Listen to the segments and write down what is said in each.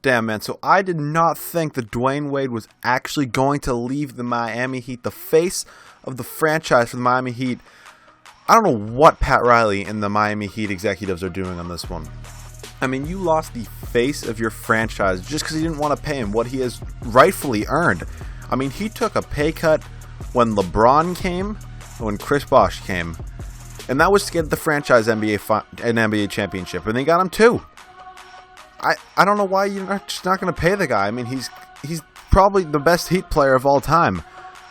Damn, man. So I did not think that Dwyane Wade was actually going to leave the Miami Heat, the face of the franchise for the Miami Heat. I don't know what Pat Riley and the Miami Heat executives are doing on this one. I mean, you lost the face of your franchise just because you didn't want to pay him what he has rightfully earned. I mean, he took a pay cut when LeBron came, when Chris Bosh came, and that was to get the franchise an NBA championship, and they got him too. I don't know why you're just not going to pay the guy. I mean, he's probably the best Heat player of all time.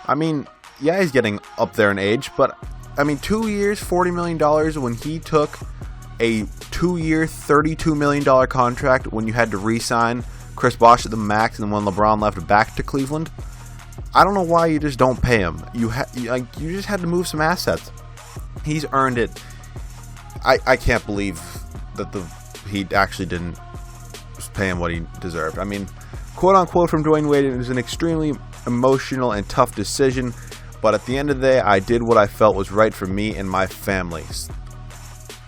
I mean, yeah, he's getting up there in age, but I mean, 2 years, $40 million when he took a 2-year, $32 million contract when you had to re-sign Chris Bosh at the max, and when LeBron left back to Cleveland. I don't know why you just don't pay him. You just had to move some assets. He's earned it. I can't believe that the Heat actually didn't pay him what he deserved. I mean, quote unquote from Dwyane Wade, it was an extremely emotional and tough decision, but at the end of the day, I did what I felt was right for me and my family.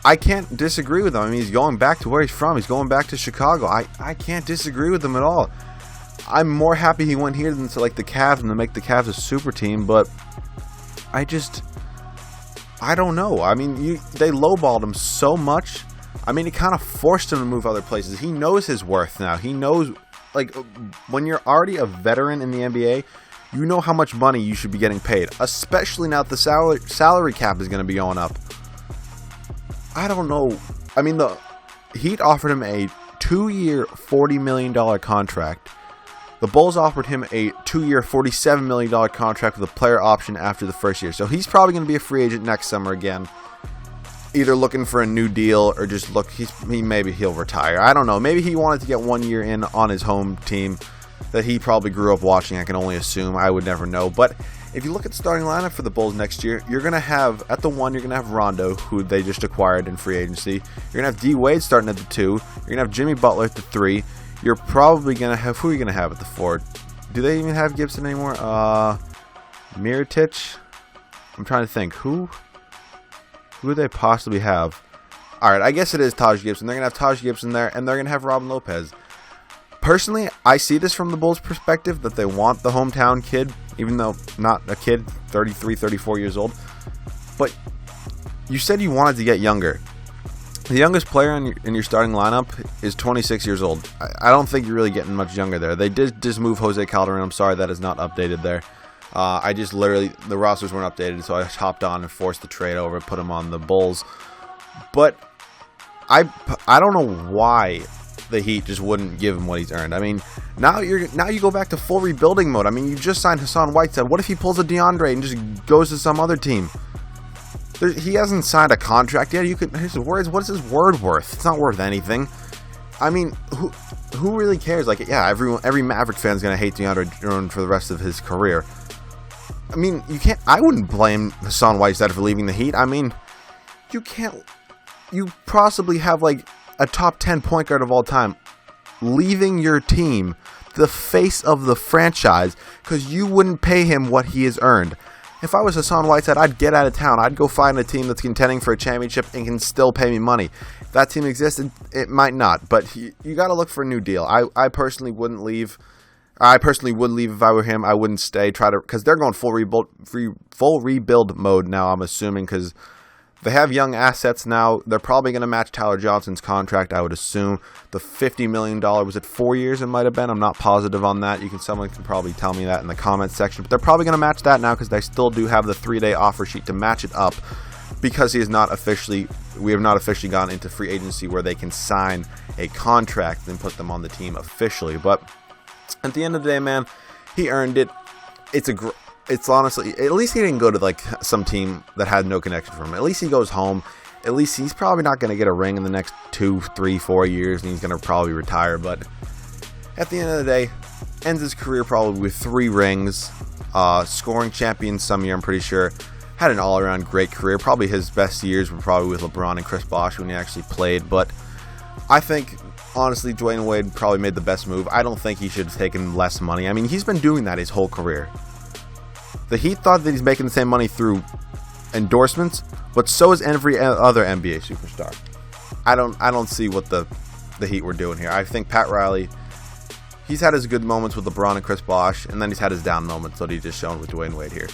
I can't disagree with him. I mean, he's going back to where he's from. He's going back to Chicago. I can't disagree with him at all. I'm more happy he went here than to like the Cavs and to make the Cavs a super team, but I don't know. I mean, they lowballed him so much. I mean, it kind of forced him to move other places. He knows his worth now. He knows, like, when you're already a veteran in the NBA, you know how much money you should be getting paid, especially now that the salary cap is going to be going up. I don't know. I mean, the Heat offered him a 2-year, $40 million contract. The Bulls offered him a 2-year, $47 million contract with a player option after the first year. So he's probably going to be a free agent next summer again. Either looking for a new deal or just maybe he'll retire. I don't know. Maybe he wanted to get 1 year in on his home team that he probably grew up watching. I can only assume. I would never know. But if you look at the starting lineup for the Bulls next year, you're going to have, at the 1, you're going to have Rondo, who they just acquired in free agency. You're going to have D. Wade starting at the 2. You're going to have Jimmy Butler at the 3. You're probably going to have, who are you going to have at the 4? Do they even have Gibson anymore? Mirotic? I'm trying to think. Who would they possibly have? All right, I guess it is Taj Gibson. They're going to have Taj Gibson there, and they're going to have Robin Lopez. Personally, I see this from the Bulls' perspective, that they want the hometown kid, even though not a kid, 33, 34 years old. But you said you wanted to get younger. The youngest player in your starting lineup is 26 years old. I don't think you're really getting much younger there. They did just move Jose Calderon. I'm sorry that is not updated there. The rosters weren't updated, so I hopped on and forced the trade over and put him on the Bulls. But I don't know why the Heat just wouldn't give him what he's earned. I mean, now you go back to full rebuilding mode. I mean, you just signed Hassan Whiteside. What if he pulls a DeAndre and just goes to some other team? He hasn't signed a contract yet. His words. What is his word worth? It's not worth anything. I mean, who really cares? Like, yeah, every Maverick fan is gonna hate DeAndre Jordan for the rest of his career. I mean, you can't. I wouldn't blame Hassan Whiteside for leaving the Heat. I mean, you can't. You possibly have like a top 10 point guard of all time leaving your team, the face of the franchise, because you wouldn't pay him what he has earned. If I was Hassan Whiteside, I'd get out of town. I'd go find a team that's contending for a championship and can still pay me money. If that team existed, it might not. But you got to look for a new deal. I personally wouldn't leave. I personally would leave if I were him. I wouldn't stay. Because they're going full rebuild mode now, I'm assuming, because they have young assets now. They're probably going to match Tyler Johnson's contract, I would assume. The $50 million, was it 4 years it might have been? I'm not positive on that. Someone can probably tell me that in the comments section. But they're probably going to match that now because they still do have the 3-day offer sheet to match it up, because we have not officially gone into free agency where they can sign a contract and put them on the team officially. But at the end of the day, man, he earned it. It's honestly, at least he didn't go to like some team that had no connection for him. At least he goes home. At least he's probably not going to get a ring in the next 2, 3, 4 years, and he's going to probably retire. But at the end of the day, ends his career probably with 3 rings, scoring champion some year, I'm pretty sure. Had an all-around great career. Probably his best years were probably with LeBron and Chris Bosh when he actually played. But I think, honestly, Dwyane Wade probably made the best move. I don't think he should have taken less money. I mean, he's been doing that his whole career. The Heat thought that he's making the same money through endorsements, but so is every other NBA superstar. I don't see what the Heat were doing here. I think Pat Riley he's had his good moments with LeBron and Chris Bosh, and then he's had his down moments that he's just shown with Dwyane Wade here.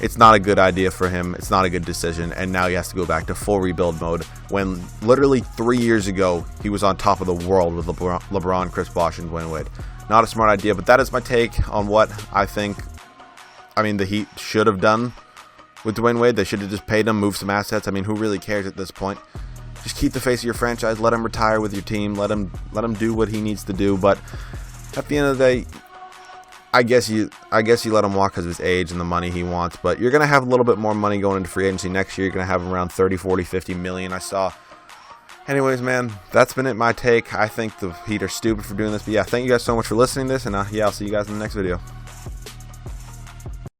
It's not a good idea for him. It's not a good decision, and now he has to go back to full rebuild mode when literally 3 years ago he was on top of the world with LeBron, Chris Bosh, and Dwyane Wade. Not a smart idea, but that is my take on what I think, the Heat should have done with Dwyane Wade. They should have just paid him, moved some assets. Who really cares at this point? Just keep the face of your franchise. Let him retire with your team. Let him do what he needs to do. But at the end of the day, I guess you let him walk because of his age and the money he wants. But you're going to have a little bit more money going into free agency next year. You're going to have around 30, 40, 50 million, I saw. Anyways, man, that's been it, my take. I think the Heat are stupid for doing this. But yeah, thank you guys so much for listening to this. And yeah, I'll see you guys in the next video.